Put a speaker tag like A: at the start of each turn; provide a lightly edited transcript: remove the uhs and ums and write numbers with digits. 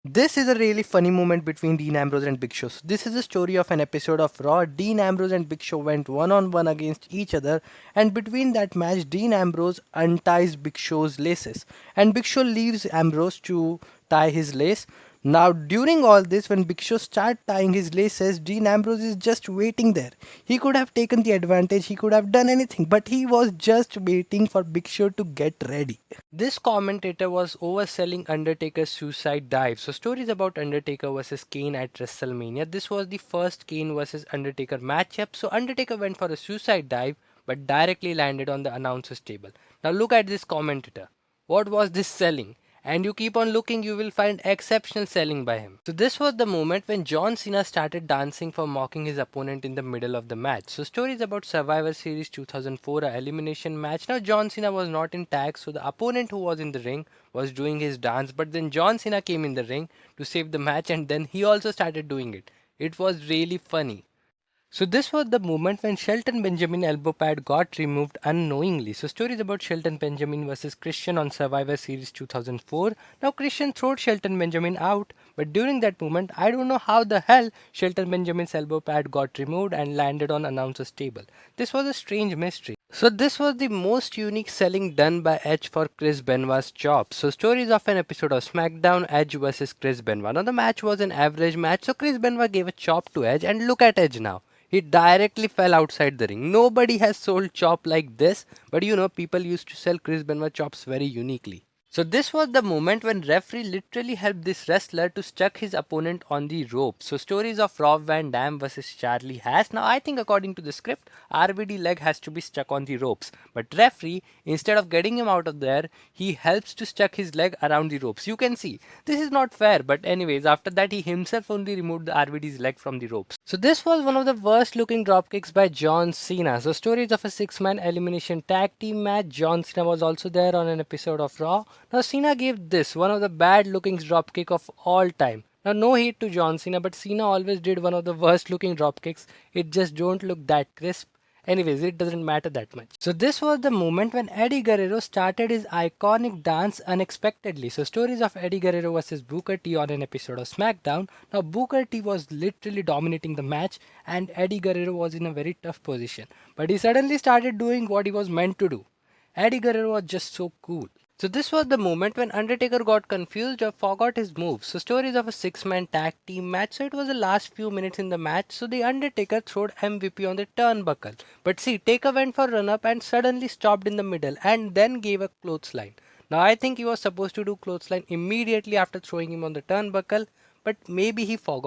A: This is a really funny moment between Dean Ambrose and Big Show. So this is a story of an episode of Raw. Dean Ambrose and Big Show went one on one against each other, and between that match, Dean Ambrose unties Big Show's laces, and Big Show leaves Ambrose to tie his lace. Now, during all this, when Big Show starts tying his laces, Dean Ambrose is just waiting there. He could have taken the advantage, he could have done anything, but he was just waiting for Big Show to get ready. This commentator was overselling Undertaker's suicide dive. So stories about Undertaker versus Kane at WrestleMania. This was the first Kane versus Undertaker matchup. So Undertaker went for a suicide dive but directly landed on the announcer's table. Now look at this commentator. What was this selling? And you keep on looking, you will find exceptional selling by him. So this was the moment when John Cena started dancing for mocking his opponent in the middle of the match. So stories about Survivor Series 2004, a elimination match. Now John Cena was not in tag, so the opponent who was in the ring was doing his dance, but then John Cena came in the ring to save the match, and then he also started doing it. It was really funny. So this was the moment when Shelton Benjamin elbow pad got removed unknowingly. So stories about Shelton Benjamin versus Christian on Survivor Series 2004. Now Christian throwed Shelton Benjamin out, but during that moment, I don't know how the hell Shelton Benjamin's elbow pad got removed and landed on announcer's table. This was a strange mystery. So this was the most unique selling done by Edge for Chris Benoit's job. So stories of an episode of SmackDown, Edge versus Chris Benoit. Now the match was an average match, so Chris Benoit gave a chop to Edge, and look at Edge now. He directly fell outside the ring. Nobody has sold chop like this, but people used to sell Chris Benoit chops very uniquely. So this was the moment when referee literally helped this wrestler to stuck his opponent on the rope. So stories of Rob Van Dam versus Charlie Haas. Now I think according to the script, RVD leg has to be stuck on the ropes. But referee, instead of getting him out of there, he helps to stuck his leg around the ropes. You can see, this is not fair. But anyways, after that he himself only removed the RVD's leg from the ropes. So this was one of the worst looking dropkicks by John Cena. So stories of a 6-man elimination tag team match. John Cena was also there on an episode of Raw. Now Cena gave this one of the bad looking dropkick of all time. Now no hate to John Cena, but Cena always did one of the worst looking dropkicks. It just don't look that crisp. Anyways, it doesn't matter that much. So this was the moment when Eddie Guerrero started his iconic dance unexpectedly. So stories of Eddie Guerrero versus Booker T on an episode of SmackDown. Now Booker T was literally dominating the match and Eddie Guerrero was in a very tough position. But he suddenly started doing what he was meant to do. Eddie Guerrero was just so cool. So this was the moment when Undertaker got confused or forgot his moves. So stories of a 6-man tag team match. So it was the last few minutes in the match. So the Undertaker throwed MVP on the turnbuckle. But see, Taker went for run up and suddenly stopped in the middle and then gave a clothesline. Now I think he was supposed to do clothesline immediately after throwing him on the turnbuckle, but maybe he forgot.